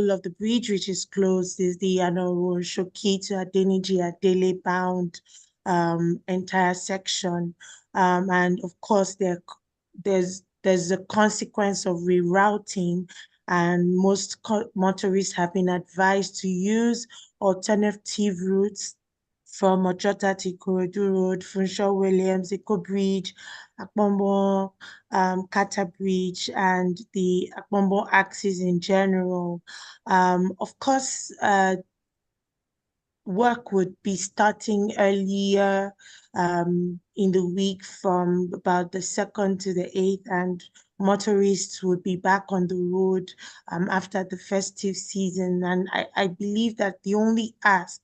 of the bridge, which is closed, is the Shoki to Adeniji Adele bound entire section. And of course, there's a consequence of rerouting, and most motorists have been advised to use alternative routes from Ojota to Ikorodu Road, Funshaw Williams, Eco Bridge, Akpombo, Kata Bridge, and the Akpombo axis in general. Of course, work would be starting earlier in the week from about the 2nd to the 8th, and motorists would be back on the road after the festive season. And I believe that the only ask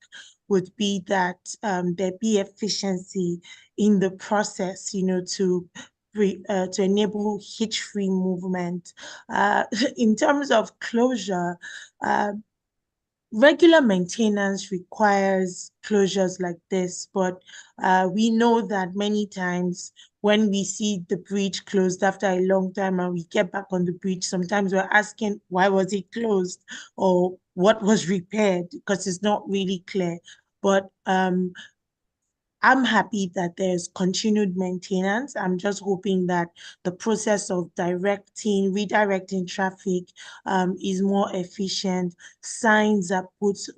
would be that there be efficiency in the process, to enable hitch-free movement. In terms of closure, regular maintenance requires closures like this, but we know that many times when we see the bridge closed after a long time and we get back on the bridge, sometimes we're asking, why was it closed or what was repaired? Because it's not really clear. But I'm happy that there's continued maintenance. I'm just hoping that the process of redirecting traffic is more efficient. Signposts,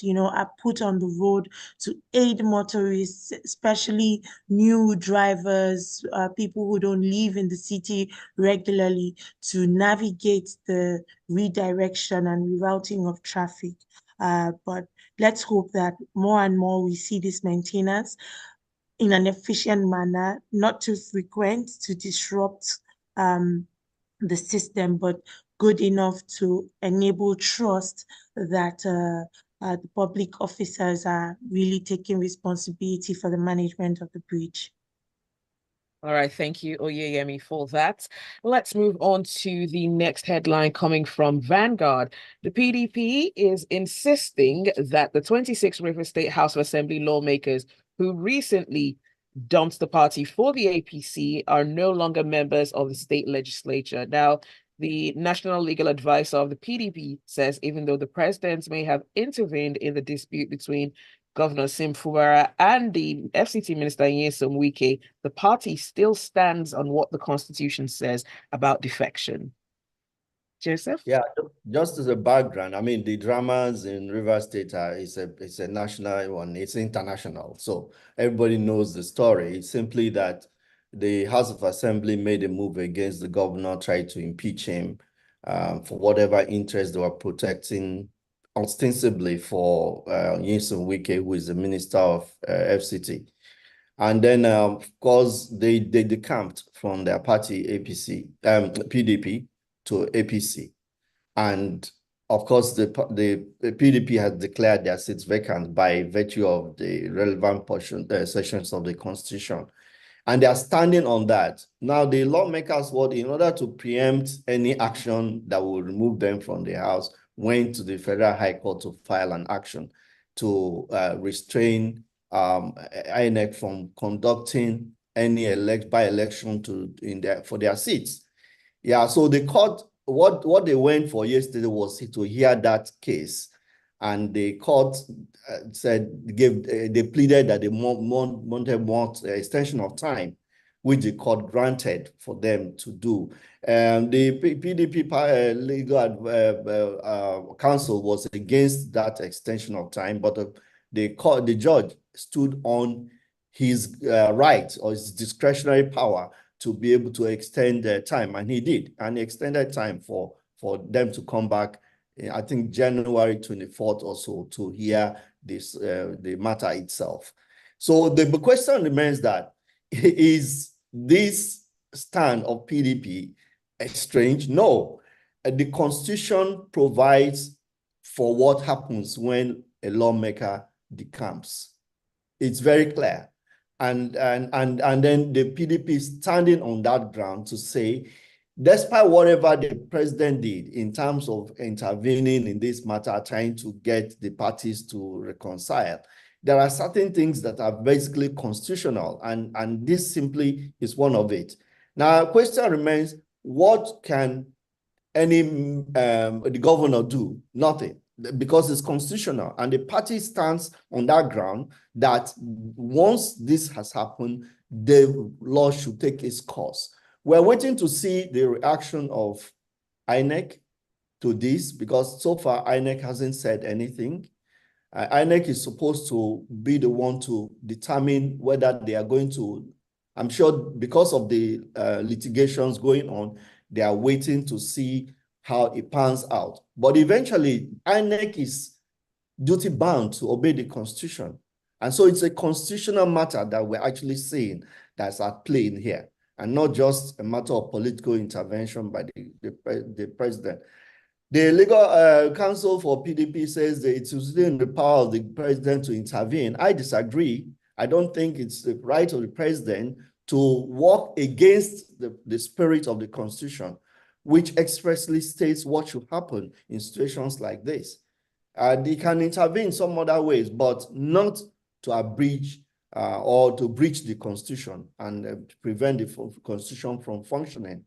are put on the road to aid motorists, especially new drivers, people who don't live in the city regularly, to navigate the redirection and rerouting of traffic. But let's hope that more and more we see this maintenance in an efficient manner, not too frequent to disrupt the system, but good enough to enable trust that the public officers are really taking responsibility for the management of the bridge. All right, thank you, Oyeyemi, for that. Let's move on to the next headline coming from Vanguard. The PDP is insisting that the 26 River State House of Assembly lawmakers who recently dumped the party for the APC are no longer members of the state legislature. Now, the National Legal Advisor of the PDP says even though the president may have intervened in the dispute between Governor Sim Fubara and the FCT Minister Nyesom Wike, the party still stands on what the Constitution says about defection. Joseph? Yeah, just as a background, I mean, the dramas in River State it's a national one, it's international. So everybody knows the story. It's simply that the House of Assembly made a move against the governor, tried to impeach him for whatever interest they were protecting, ostensibly for Nyesom Wike, who is the Minister of FCT. And then, of course, they decamped from their party, PDP, to APC. And of course, the PDP has declared their seats vacant by virtue of the relevant sections of the Constitution. And they are standing on that. Now, the lawmakers would, in order to preempt any action that will remove them from the House, went to the Federal High Court to file an action to restrain INEC from conducting any by-election for their seats. Yeah, so the court, what they went for yesterday was to hear that case, and the court said they pleaded that they wanted more extension of time, which the court granted for them to do. The PDP legal counsel was against that extension of time, but the judge stood on his right or his discretionary power to be able to extend the time, and he did, and he extended time for them to come back, I think January 24th or so, to hear this the matter itself. So the question remains that, is this stand of PDP strange? No. The Constitution provides for what happens when a lawmaker decamps. It's very clear. And then the PDP is standing on that ground to say, despite whatever the president did in terms of intervening in this matter, trying to get the parties to reconcile, there are certain things that are basically constitutional, and this simply is one of it. Now, the question remains, what can the governor do? Nothing, because it's constitutional, and the party stands on that ground that once this has happened, the law should take its course. We're waiting to see the reaction of INEC to this, because so far INEC hasn't said anything. INEC is supposed to be the one to determine whether they are going to, I'm sure because of the litigations going on, they are waiting to see how it pans out. But eventually, INEC is duty bound to obey the Constitution. And so it's a constitutional matter that we're actually seeing that's at play in here, and not just a matter of political intervention by the president. The legal counsel for PDP says that it's within the power of the president to intervene. I disagree. I don't think it's the right of the president to work against the spirit of the Constitution, which expressly states what should happen in situations like this. They can intervene some other ways, but not to abridge or to breach the Constitution and prevent the Constitution from functioning.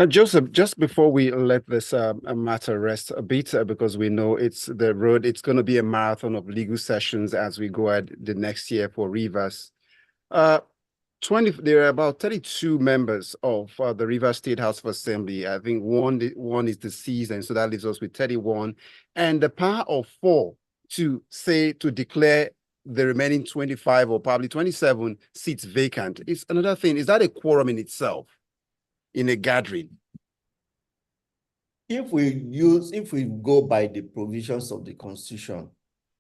Joseph, just before we let this matter rest a bit, because we know it's going to be a marathon of legal sessions as we go at the next year for Rivers. There are about 32 members of the Rivers State House of Assembly. I think one is deceased, and so that leaves us with 31. And the power of 4 to declare the remaining 25 or probably 27 seats vacant is another thing. Is that a quorum in itself in a gathering? If we go by the provisions of the Constitution,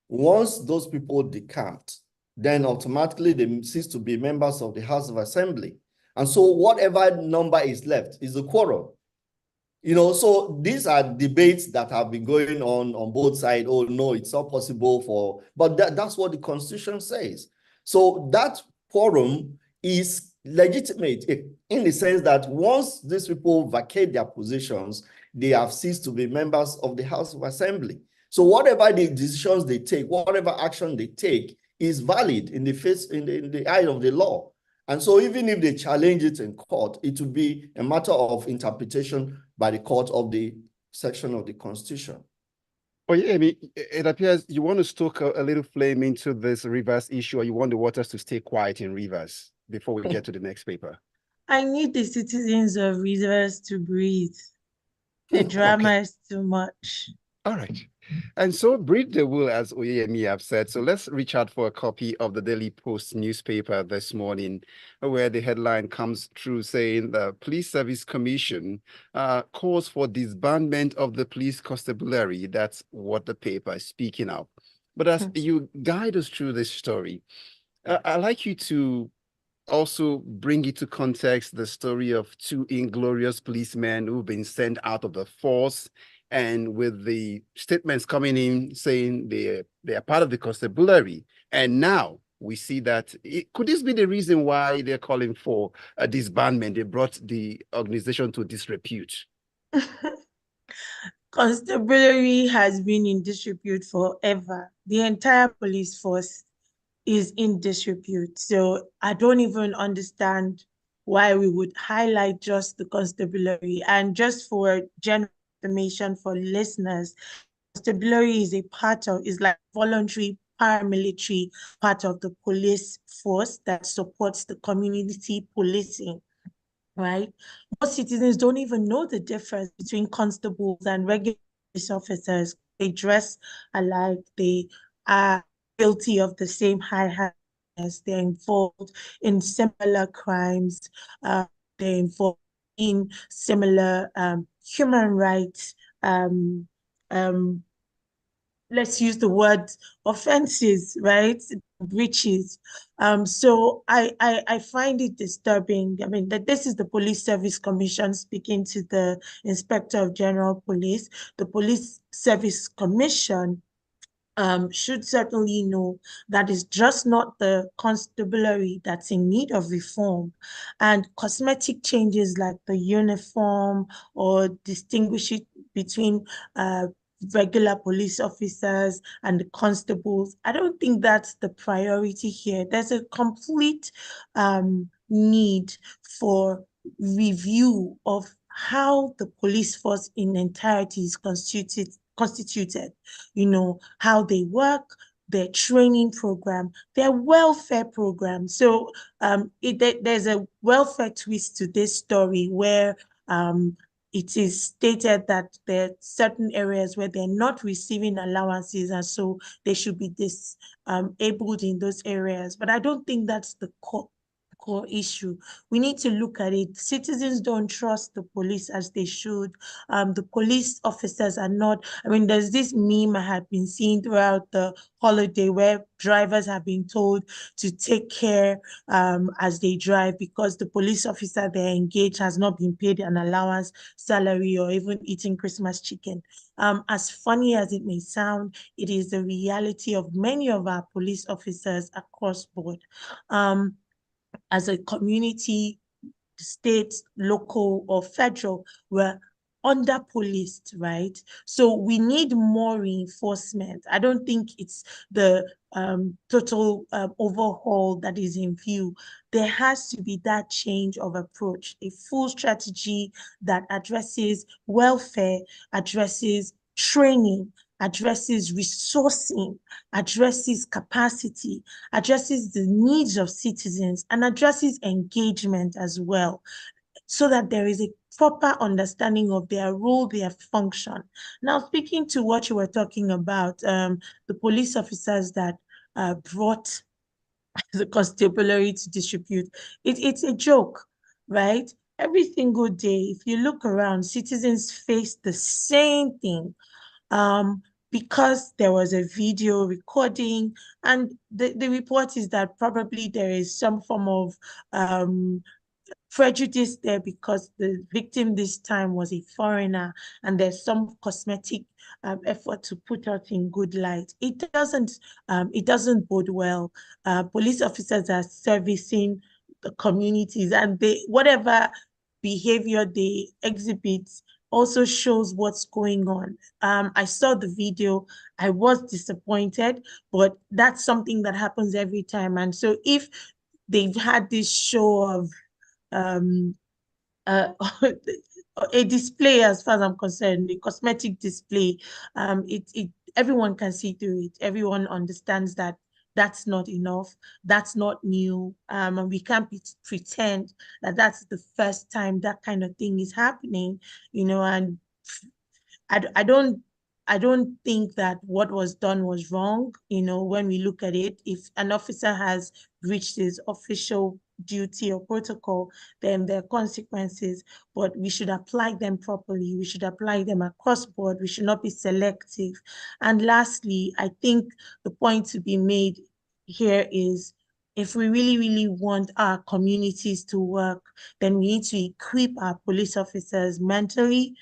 once those people decamped, then automatically they cease to be members of the House of Assembly. And so whatever number is left is a quorum. So these are debates that have been going on both sides. Oh, no, it's not possible but that's what the Constitution says. So that quorum is legitimate in the sense that once these people vacate their positions, they have ceased to be members of the House of Assembly. So whatever the decisions they take, whatever action they take is valid in the eye of the law. And so even if they challenge it in court, it would be a matter of interpretation by the court of the section of the Constitution. Oyeyemi, it appears you want to stoke a little flame into this Rivers issue, or you want the waters to stay quiet in Rivers before we get to the next paper? I need the citizens of Rivers to breathe. The drama is too much. All right. And so breathe the will, as Oyeyemi have said. So let's reach out for a copy of the Daily Post newspaper this morning, where the headline comes through saying the Police Service Commission calls for disbandment of the police constabulary. That's what the paper is speaking of. But as you guide us through this story, I'd like you to also bring into context the story of 2 inglorious policemen who've been sent out of the force, and with the statements coming in saying they are part of the constabulary. And now we see that, could this be the reason why they're calling for a disbandment? They brought the organization to disrepute. Constabulary has been in disrepute forever. The entire police force is in disrepute. So I don't even understand why we would highlight just the constabulary. And just for general information for listeners, constabulary is like voluntary paramilitary part of the police force that supports the community policing, right? Most citizens don't even know the difference between constables and regular police officers. They dress alike, they are guilty of the same high-handedness, they're involved in similar crimes, they're involved in similar human rights, let's use the word offenses, right? Breaches. So I find it disturbing. I mean, that this is the Police Service Commission speaking to the Inspector of General Police. The Police Service Commission should certainly know that it's just not the constabulary that's in need of reform, and cosmetic changes like the uniform or distinguishing between regular police officers and the constables, I don't think that's the priority here. There's a complete need for review of how the police force in entirety is constituted, you know, how they work, their training program, their welfare program. So there's a welfare twist to this story where it is stated that there are certain areas where they're not receiving allowances, and so they should be disabled in those areas. But I don't think that's the core issue. We need to look at it. Citizens don't trust the police as they should. The police officers are not, I mean, there's this meme I had been seeing throughout the holiday where drivers have been told to take care as they drive because the police officer they're engaged has not been paid an allowance, salary, or even eating Christmas chicken. As funny as it may sound, it is the reality of many of our police officers across board. As a community, state, local, or federal, we're under-policed, right? So we need more reinforcement. I don't think it's the total overhaul that is in view. There has to be that change of approach, a full strategy that addresses welfare, addresses training, addresses resourcing, addresses capacity, addresses the needs of citizens, and addresses engagement as well, so that there is a proper understanding of their role, their function. Now, speaking to what you were talking about, the police officers that brought the constabulary to distribute, it's a joke, right? Every single day, if you look around, citizens face the same thing. Because there was a video recording, and the report is that probably there is some form of prejudice there because the victim this time was a foreigner, and there's some cosmetic effort to put us in good light. It doesn't bode well. Police officers are servicing the communities, and whatever behavior they exhibit also shows what's going on. I saw the video. I was disappointed, but that's something that happens every time. And so if they've had this show of a display, as far as I'm concerned, a cosmetic display, everyone can see through it. Everyone understands that that's not enough. That's not new. And we can't pretend that that's the first time that kind of thing is happening, you know, and I don't think that what was done was wrong. You know, when we look at it, if an officer has breached his official duty or protocol, then there are consequences, but we should apply them properly. We should apply them across board. We should not be selective. And lastly, I think the point to be made here is, if we really, really want our communities to work, then we need to equip our police officers mentally,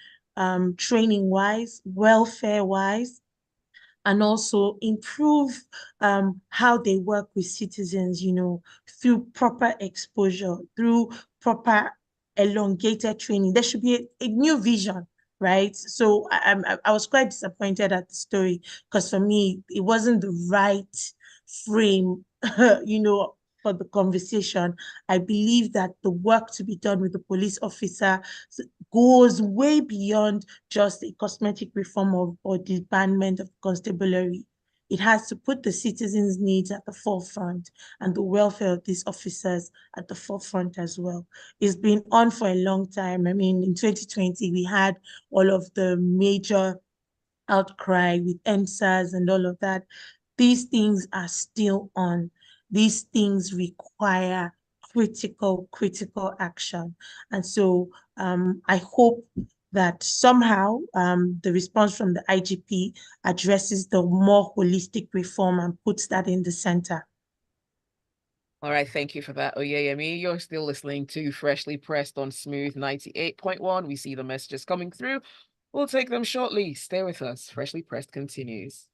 training-wise, welfare-wise, and also improve how they work with citizens, you know, through proper exposure, through proper elongated training. There should be a new vision, right? So I was quite disappointed at the story because for me, it wasn't the right frame, you know, for the conversation. I believe that the work to be done with the police officer goes way beyond just a cosmetic reform or disbandment of constabulary. It has to put the citizens' needs at the forefront and the welfare of these officers at the forefront as well. It's been on for a long time. I mean, in 2020, we had all of the major outcry with EndSARS and all of that. These things are still on. These things require critical action. And so I hope that somehow the response from the IGP addresses the more holistic reform and puts that in the center. All right, thank you for that, Oyeyemi. You're still listening to Freshly Pressed on Smooth 98.1. We see the messages coming through. We'll take them shortly. Stay with us. Freshly Pressed continues.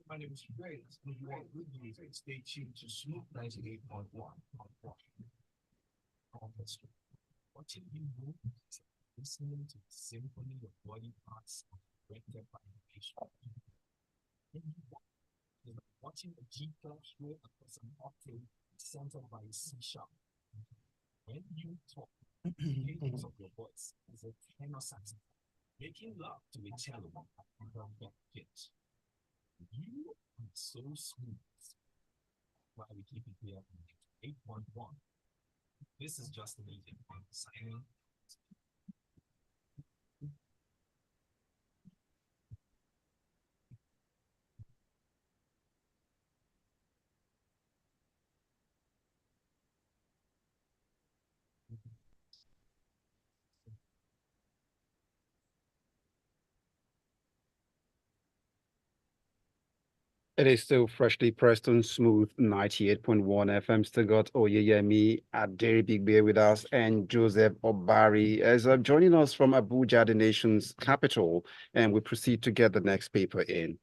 My name is Grace. If you want good news, stay tuned to Smooth 98.1. What you listening to the symphony of body parts rendered by the patient. When you walk, it's like watching a G-flat flow across an octave centered by a C sharp. When you talk, the cadence of your voice is a tenor saxophone, making love to a cello at the back pitch. You are so smooth. Why we keep it here at 811. This is just an agent signing. It is still freshly pressed on Smooth 98.1 FM. Still got Oyeyemi, Aderibigbe with us, and Joseph Obari as joining us from Abuja, the nation's capital. And we proceed to get the next paper in.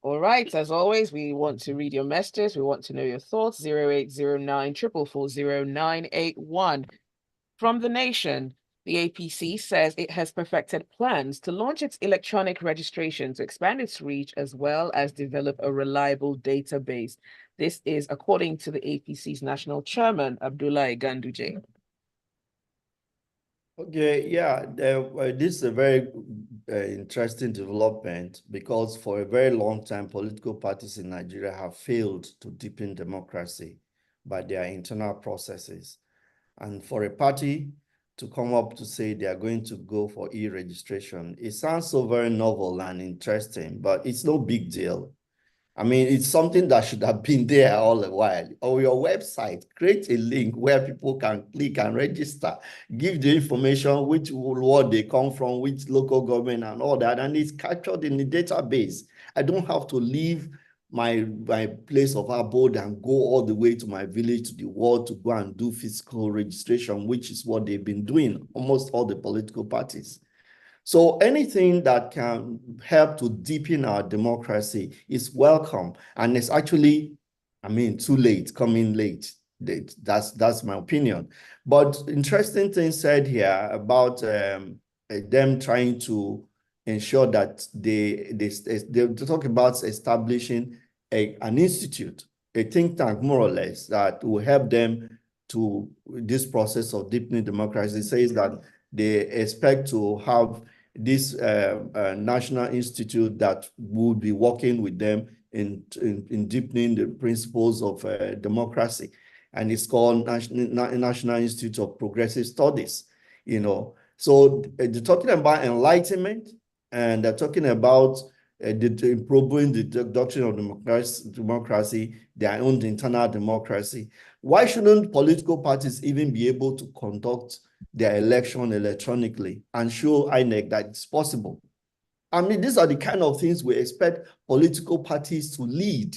All right, as always, we want to read your messages. We want to know your thoughts. 0809 444 0981. From The Nation, the APC says it has perfected plans to launch its electronic registration to expand its reach as well as develop a reliable database. This is according to the APC's national chairman, Abdullahi Ganduje. Okay, yeah, this is a very interesting development because for a very long time, political parties in Nigeria have failed to deepen democracy by their internal processes. And for a party to come up to say they are going to go for e-registration, it sounds so very novel and interesting, but it's no big deal. I mean, it's something that should have been there all the while. On your website, create a link where people can click and register, give the information, which ward they come from, which local government and all that, and it's captured in the database. I don't have to leave my place of abode and go all the way to my village, to the ward to go and do physical registration, which is what they've been doing, almost all the political parties. So anything that can help to deepen our democracy is welcome. And it's actually, I mean, too late, coming late. That's my opinion. But interesting thing said here about them trying to ensure that they talk about establishing an institute, a think tank more or less, that will help them to this process of deepening democracy. It says that they expect to have this national institute that would be working with them in deepening the principles of democracy. And it's called National Institute of Progressive Studies, you know. So they're talking about enlightenment, and they're talking about improving the doctrine of democracy, their own internal democracy. Why shouldn't political parties even be able to conduct their election electronically and show INEC that it's possible? I mean, these are the kind of things we expect political parties to lead.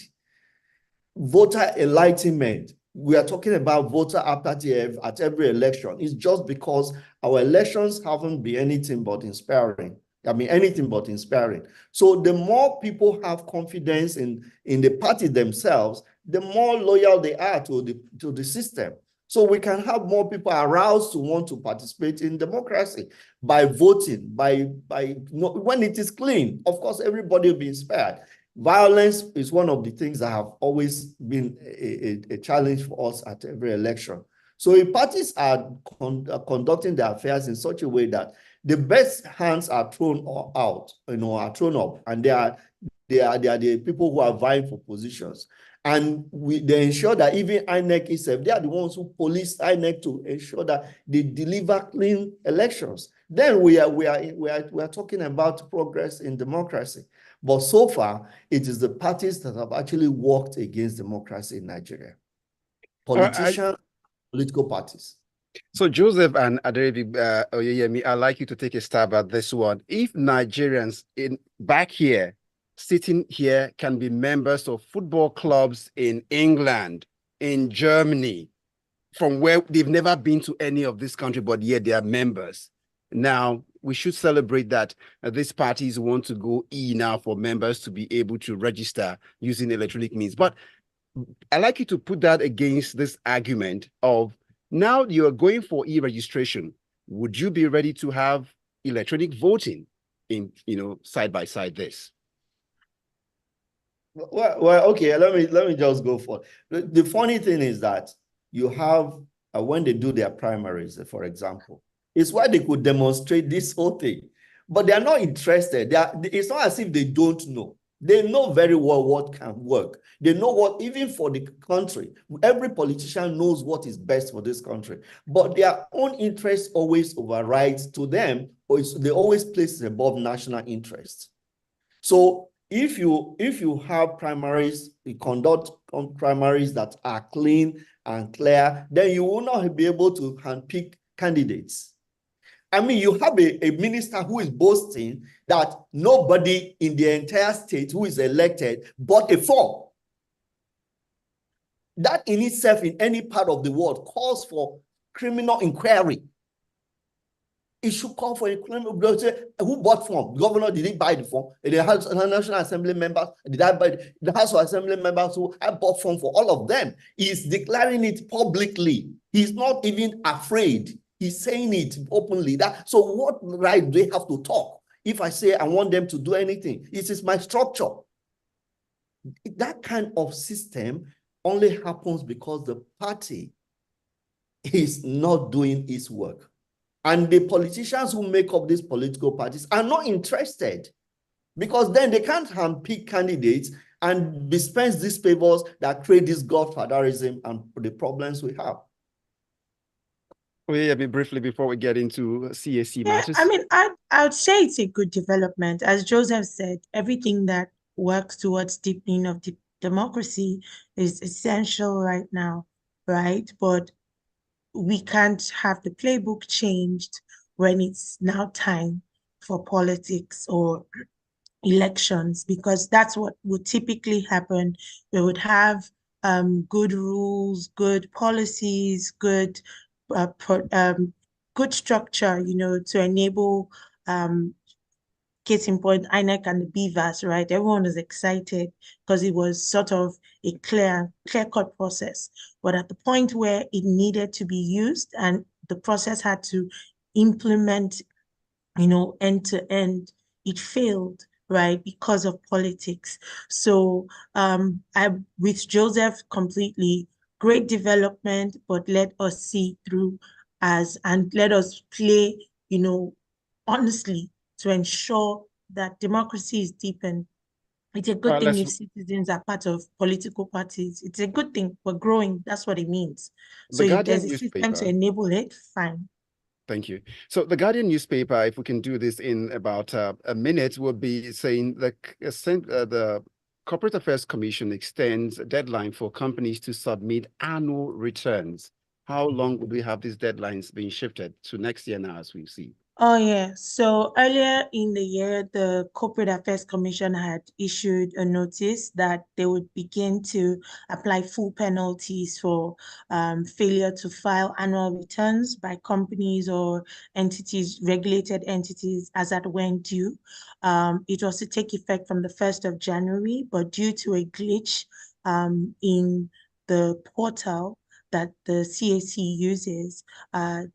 Voter enlightenment. We are talking about voter apathy at every election. It's just because our elections haven't been anything but inspiring. I mean, anything but inspiring. So the more people have confidence in the party themselves, the more loyal they are to the system. So we can have more people aroused to want to participate in democracy by voting, when it is clean. Of course, everybody will be inspired. Violence is one of the things that have always been a challenge for us at every election. So if parties are conducting their affairs in such a way that the best hands are thrown out, are thrown up, and they are the people who are vying for positions. And they ensure that even INEC itself, they are the ones who police INEC to ensure that they deliver clean elections. Then we are talking about progress in democracy. But so far, it is the parties that have actually worked against democracy in Nigeria. Politicians, political parties. So Joseph and Oyeyemi, I'd like you to take a stab at this one. If Nigerians back here, sitting here, can be members of football clubs in England, in Germany, from where they've never been to any of this country, but yet they are members. Now, we should celebrate that these parties want to go now for members to be able to register using electronic means. But I'd like you to put that against this argument of now you're going for e-registration, would you be ready to have electronic voting in, side by side this? Well, okay, let me just go for it. The funny thing is that you have, when they do their primaries, for example, it's why they could demonstrate this whole thing, but they are not interested. It's not as if they don't know. They know very well what can work. They know what, even for the country, every politician knows what is best for this country, but their own interest always overrides to them, or they always place it above national interest. So if you have primaries, you conduct primaries that are clean and clear, then you will not be able to handpick candidates. I mean, you have a minister who is boasting that nobody in the entire state who is elected bought a form. That in itself, in any part of the world, calls for criminal inquiry. It should call for a criminal. Who bought form? The governor didn't buy the form. The National Assembly members, did I buy the House of Assembly members who I bought form for all of them? He's declaring it publicly. He's not even afraid. He's saying it openly. So what right do they have to talk? If I say I want them to do anything, it is my structure. That kind of system only happens because the party is not doing its work. And the politicians who make up these political parties are not interested, because then they can't handpick candidates and dispense these favors that create this godfatherism and the problems we have. Well, yeah, briefly before we get into CAC matters. I mean, I would say it's a good development. As Joseph said, everything that works towards deepening of democracy is essential right now, right? But we can't have the playbook changed when it's now time for politics or elections, because that's what would typically happen. We would have good rules, good policies, good good structure, to enable case in point, INEC and the BVAS, right? Everyone was excited because it was sort of a clear-cut process. But at the point where it needed to be used and the process had to implement, end to end, it failed, right? Because of politics. So I with Joseph completely, great development, but let us see through and let us play, honestly, to ensure that democracy is deepened. It's a good thing if citizens are part of political parties. It's a good thing. We're growing. That's what it means. So if there's a system to enable it, fine. Thank you. So the Guardian newspaper, if we can do this in about a minute, will be saying that the Corporate Affairs Commission extends a deadline for companies to submit annual returns. How long would we have these deadlines being shifted to next year now, as we see? Oh, yeah. So earlier in the year, the Corporate Affairs Commission had issued a notice that they would begin to apply full penalties for failure to file annual returns by companies or entities, regulated entities, as at when due. It was to take effect from the 1st of January, but due to a glitch in the portal that the CAC uses,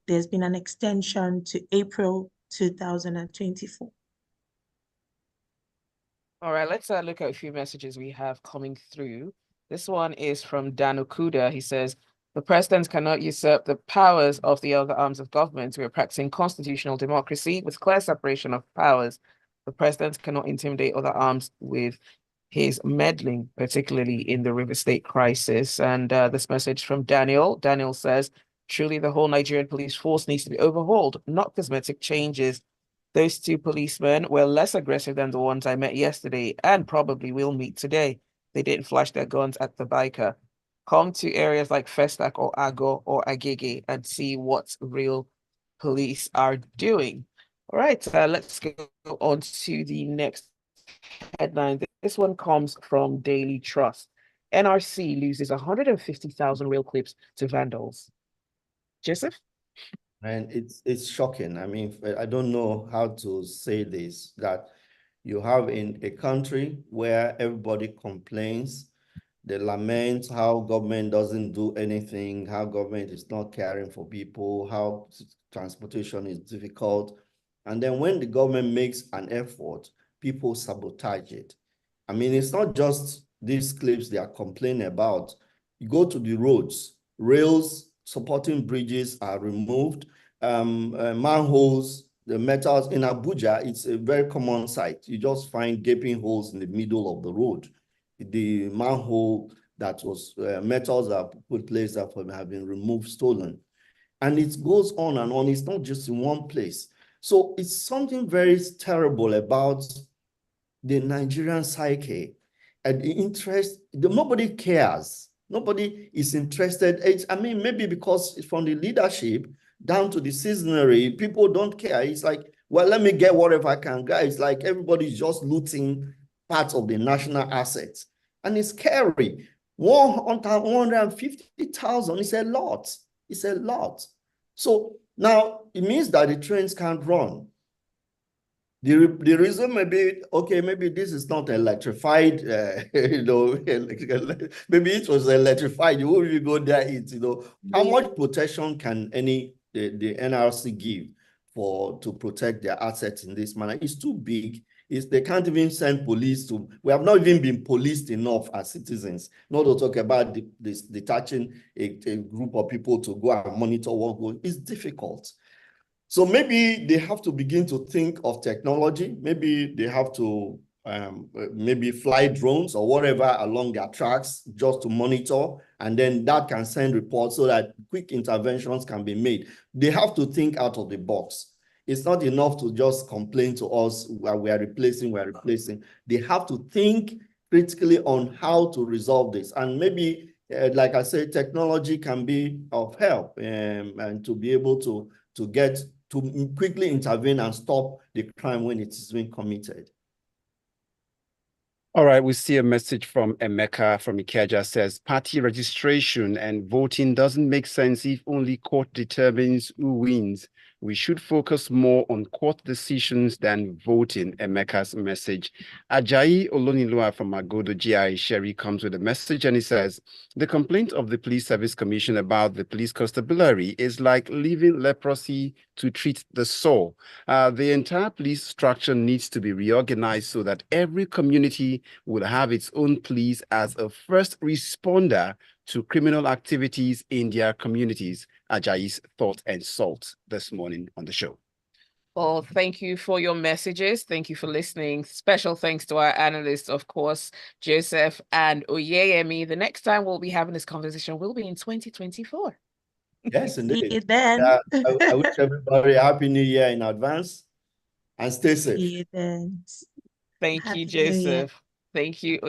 there's been an extension to April 2024. All right, let's look at a few messages we have coming through. This one is from Dan Okuda. He says, the president cannot usurp the powers of the other arms of government. We are practicing constitutional democracy with clear separation of powers. The president cannot intimidate other arms with his meddling, particularly in the River State crisis. And this message from Daniel. Daniel says, truly the whole Nigerian police force needs to be overhauled, not cosmetic changes. Those two policemen were less aggressive than the ones I met yesterday and probably will meet today. They didn't flash their guns at the biker. Come to areas like Festac or Ago or Agege and see what real police are doing. All right, let's go on to the next headline. This one comes from Daily Trust. NRC loses 150,000 real clips to vandals. Joseph? And it's shocking. I mean, I don't know how to say this, that you have in a country where everybody complains, they lament how government doesn't do anything, how government is not caring for people, how transportation is difficult. And then when the government makes an effort, people sabotage it. I mean, it's not just these clips they are complaining about. You go to the roads, rails supporting bridges are removed, manholes, the metals in Abuja, it's a very common sight. You just find gaping holes in the middle of the road. The manhole that was metals that put place that have been removed, stolen. And it goes on and on. It's not just in one place. So it's something very terrible about the Nigerian psyche and the interest. Nobody cares. Nobody is interested. I mean, maybe because it's from the leadership down to the citizenry, people don't care. It's like, well, let me get whatever I can get. It's like everybody's just looting parts of the national assets. And it's scary. 150,000 is a lot. It's a lot. So now it means that the trains can't run. The reason may be, okay, maybe this is not electrified, maybe it was electrified. You won't even go there, how much protection can the NRC give to protect their assets in this manner? It's too big. They can't even send police we have not even been policed enough as citizens, not to talk about detaching a group of people to go and monitor what goes. It's difficult. So maybe they have to begin to think of technology. Maybe they have to maybe fly drones or whatever along their tracks just to monitor, and then that can send reports so that quick interventions can be made. They have to think out of the box. It's not enough to just complain to us while we are replacing. They have to think critically on how to resolve this. And maybe, like I said, technology can be of help and to be able to quickly intervene and stop the crime when it is being committed. All right, we see a message from Emeka from Ikeja says, party registration and voting doesn't make sense if only court determines who wins. We should focus more on court decisions than voting, Emeka's message. Ajayi Olonilua from Agodo GI Sherry comes with a message and he says, the complaint of the Police Service Commission about the police constabulary is like leaving leprosy to treat the sore. The entire police structure needs to be reorganized so that every community will have its own police as a first responder to criminal activities in their communities. Ajayi's thought and salt this morning on the show. Well, thank you for your messages. Thank you for listening. Special thanks to our analysts, of course, Joseph and Oyeyemi. The next time we'll be having this conversation will be in 2024. Yes, indeed. See you then. I wish everybody a happy new year in advance and stay safe. See you then. Thank you, Happy New Year. Joseph. Thank you.